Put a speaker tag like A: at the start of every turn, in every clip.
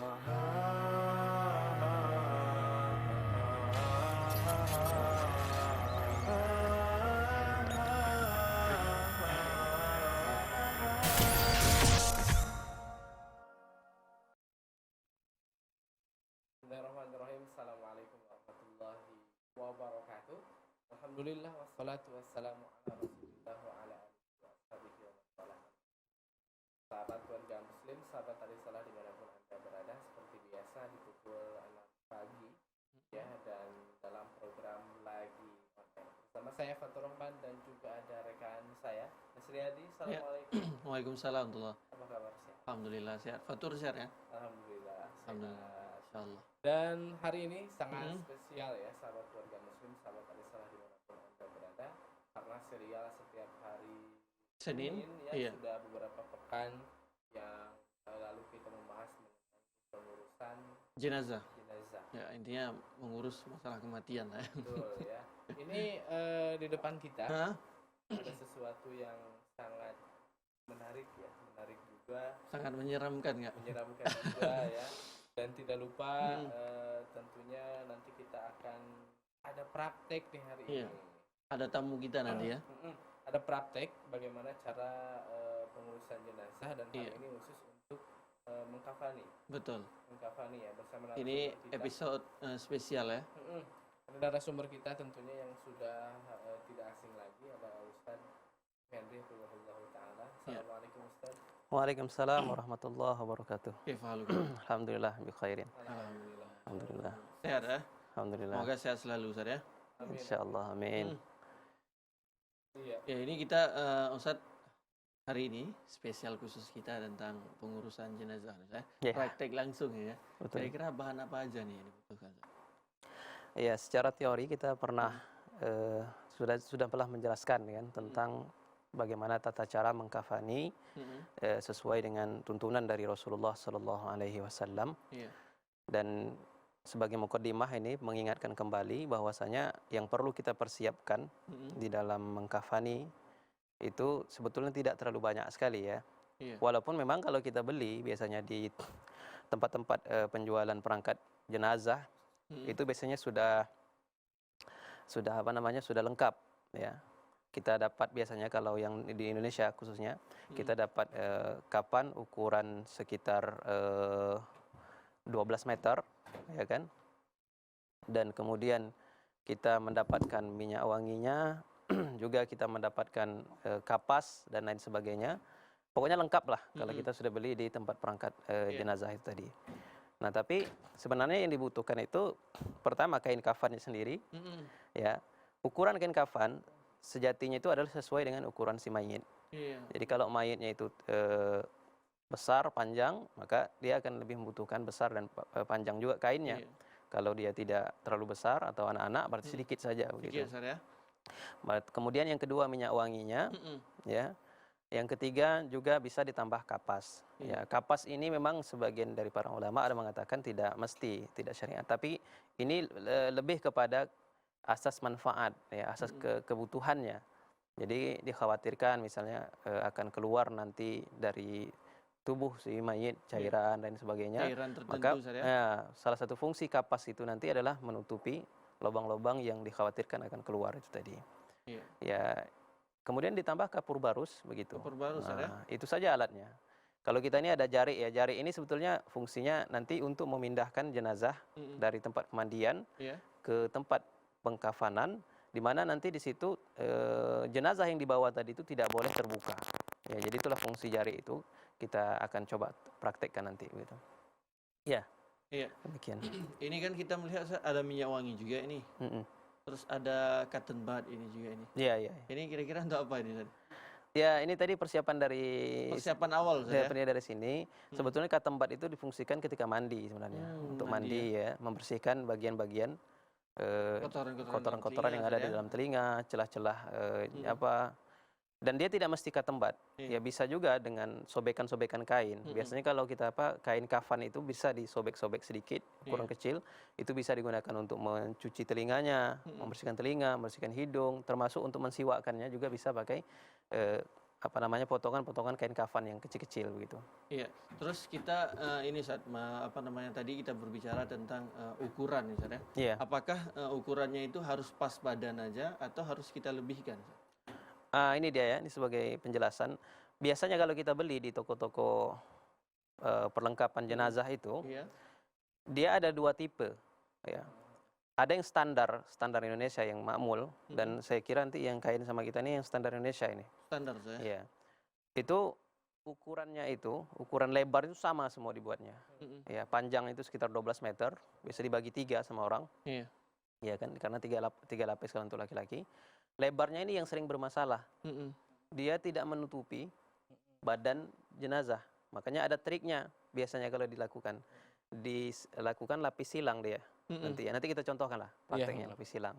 A: Bismillahirrahmanirrahim. Assalamualaikum warahmatullahi wabarakatuh. Alhamdulillah wassalatu wassalamu ala Rasulillah wa ala alihi wa ashabihi wa man walah. Sahabat keluarga muslim, sahabat Arisalah dimanapun Anda berada, seperti biasa di pukul 6 pagi ya, dan dalam program lagi online bersama saya Fatur Rahman dan juga ada rekan saya Mas Riyadi.
B: Ya.
A: Assalamualaikum.
B: Waalaikumsalam warahmatullahi.
A: Apa kabar? Sehat?
B: Alhamdulillah sehat. Fatur sehat ya?
A: Alhamdulillah.
B: Alhamdulillah.
A: Sehat.
B: Insyaallah.
A: Dan hari ini sangat spesial ya, sahabat keluarga muslim, sahabat Arisalah dimanapun Anda berada, karena serial setiap hari
B: Senin,
A: ya,
B: iya.
A: sudah beberapa pekan yang lalu kita membahas mengenai pengurusan
B: Jenazah.
A: jenazah.
B: Ya, intinya mengurus masalah kematian lah ya.
A: Betul ya. Ini di depan kita
B: Hah?
A: ada sesuatu yang sangat menarik ya, menarik juga,
B: Sangat menyeramkan nggak?
A: menyeramkan juga ya. Dan tidak lupa tentunya nanti kita akan ada praktek nih hari
B: Iya.
A: ini.
B: Ada tamu kita nanti ya.
A: Ada praktek bagaimana cara pengurusan jenazah, dan
B: Iya.
A: hal ini khusus untuk mengkafani.
B: Betul.
A: Mengkafani ya, bersama
B: Ini
A: narasumber kita.
B: episode spesial ya.
A: Ada narasumber kita tentunya yang sudah tidak asing lagi, ada Ustaz Henry Hafizahullah Ta'ala.
B: Iya.
A: Assalamualaikum Ustaz.
C: Waalaikumsalam warahmatullahi wabarakatuh.
B: Kaifahalukum?
C: Alhamdulillah bi khairin.
A: Alhamdulillah.
C: Alhamdulillah.
B: Sehat ya?
C: Alhamdulillah.
B: Semoga sehat selalu Ustaz ya.
A: Amin.
C: Insyaallah amin.
A: Iya.
B: Ya, ini kita Ustaz hari ini spesial khusus kita tentang pengurusan jenazah ya.
C: Ya,
B: Praktek langsung ya.
C: betul.
B: Kira-kira bahan apa aja nih yang dibutuhkan?
C: Ya, secara teori kita pernah sudah pernah menjelaskan kan tentang bagaimana tata cara mengkafani sesuai dengan tuntunan dari Rasulullah Sallallahu Alaihi Wasallam.
B: Iya.
C: Dan sebagai mukaddimah ini mengingatkan kembali bahwasanya yang perlu kita persiapkan di dalam mengkafani itu sebetulnya tidak terlalu banyak sekali ya.
B: Iya.
C: Walaupun memang kalau kita beli biasanya di tempat-tempat penjualan perangkat jenazah itu biasanya sudah sudah lengkap ya. Kita dapat biasanya kalau yang di Indonesia khususnya kita dapat kapan ukuran sekitar 12 meter ya kan. Dan kemudian kita mendapatkan minyak wanginya, juga kita mendapatkan kapas dan lain sebagainya. Pokoknya lengkap lah kalau kita sudah beli di tempat perangkat jenazah itu tadi. Nah, tapi sebenarnya yang dibutuhkan itu pertama kain kafannya sendiri. Ya. Ukuran kain kafan sejatinya itu adalah sesuai dengan ukuran si mayit.
B: Iya.
C: Jadi kalau mayitnya itu besar, panjang, maka dia akan lebih membutuhkan besar dan panjang juga kainnya.
B: Iya.
C: Kalau dia tidak terlalu besar atau anak-anak berarti sedikit saja begitu.
B: Sedikit, Ustaz ya.
C: Kemudian yang kedua minyak wanginya, ya. Yang ketiga juga bisa ditambah kapas. Ya, kapas ini memang sebagian dari para ulama ada mengatakan tidak mesti, tidak syariat, tapi ini lebih kepada asas manfaat, ya, asas kebutuhannya. Jadi dikhawatirkan misalnya akan keluar nanti dari tubuh si mayit cairan dan sebagainya.
B: Cairan tertentu,
C: Maka
B: Ustaz ya.
C: salah satu fungsi kapas itu nanti adalah menutupi lubang-lubang yang dikhawatirkan akan keluar itu tadi.
B: Iya.
C: Ya, kemudian ditambah kapur barus begitu.
B: Kapur barus, Ustaz ya.
C: Itu saja alatnya. Kalau kita ini ada jari ya, jari ini sebetulnya fungsinya nanti untuk memindahkan jenazah dari tempat pemandian
B: Iya.
C: ke tempat pengkafanan, di mana nanti di situ jenazah yang dibawa tadi itu tidak boleh terbuka. Ya, jadi itulah fungsi jari itu. Kita akan coba praktekkan nanti begitu. Ya.
B: Iya.
C: Demikian.
B: Ini kan kita melihat Ustaz, ada minyak wangi juga ini. Terus ada cotton bud ini juga ini.
C: Iya, iya.
B: Ini kira-kira untuk apa ini, Ustaz?
C: Ya, ini tadi persiapan dari
B: Persiapan awal Ustaz ya.
C: dari sini. Sebetulnya cotton bud itu difungsikan ketika mandi sebenarnya. Untuk mandi ya, membersihkan bagian-bagian kotoran-kotoran yang ada di dalam telinga, celah-celah dan dia tidak mesti cotton bud. Ya bisa juga dengan sobekan-sobekan kain. Biasanya kalau kita kain kafan itu bisa disobek-sobek sedikit, ukuran kecil, itu bisa digunakan untuk mencuci telinganya, membersihkan telinga, membersihkan hidung, termasuk untuk mensiwakkannya juga bisa pakai apa namanya potongan-potongan kain kafan yang kecil-kecil begitu.
B: Iya. Terus kita ini saat apa namanya tadi kita berbicara tentang ukuran nih Ustaz ya.
C: Iya.
B: Apakah ukurannya itu harus pas badan aja atau harus kita lebihkan?
C: Ini dia ya, ini sebagai penjelasan. Biasanya kalau kita beli di toko-toko perlengkapan jenazah itu,
B: Iya.
C: dia ada dua tipe, ya. Ada yang standar Indonesia yang makmul, dan saya kira nanti yang kain sama kita ini yang standar Indonesia ini.
B: Standar saya.
C: Iya. Itu ukurannya itu, ukuran lebar itu sama semua dibuatnya. Ya, panjang itu sekitar 12 meter, bisa dibagi 3 sama orang.
B: Iya.
C: Iya kan, karena tiga lapis kalau untuk laki-laki. Lebarnya ini yang sering bermasalah. Dia tidak menutupi badan jenazah. Makanya ada triknya biasanya kalau dilakukan. Dilakukan lapis silang dia. Nanti kita contohkan lah prakteknya lapis silang.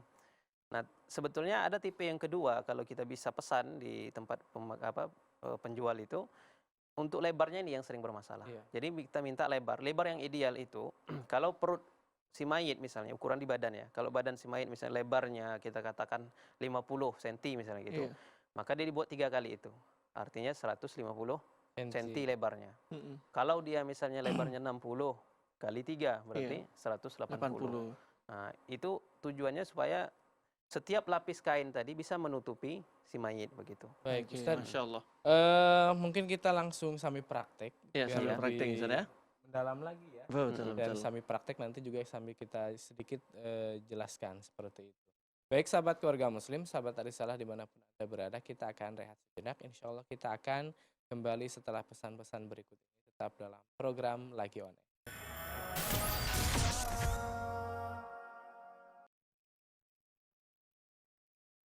C: Nah, sebetulnya ada tipe yang kedua kalau kita bisa pesan di tempat penjual itu, untuk lebarnya ini yang sering bermasalah. Jadi kita minta lebar yang ideal itu kalau perut si mayit misalnya, ukuran di badan ya. Kalau badan si mayit misalnya lebarnya kita katakan 50 cm misalnya gitu. Maka dia dibuat 3 kali itu. Artinya 150 cm lebarnya. Kalau dia misalnya lebarnya 60 kali 3 berarti 180. Nah, itu tujuannya supaya setiap lapis kain tadi bisa menutupi si mayit begitu.
A: Baik, Ustaz.
B: Masya Allah.
A: Mungkin kita langsung sambil praktek.
B: Ya,
A: biar
B: sambil
A: lebih
B: praktek Ustaz ya.
A: mendalam lagi ya.
B: Betul,
A: Dan
B: betul.
A: sambil praktek nanti juga sambil kita sedikit jelaskan seperti itu. Baik sahabat keluarga muslim, sahabat Arisalah dimanapun Anda berada, kita akan rehat sejenak. Insya Allah kita akan kembali setelah pesan-pesan berikut ini. Tetap dalam program Lagi On Air.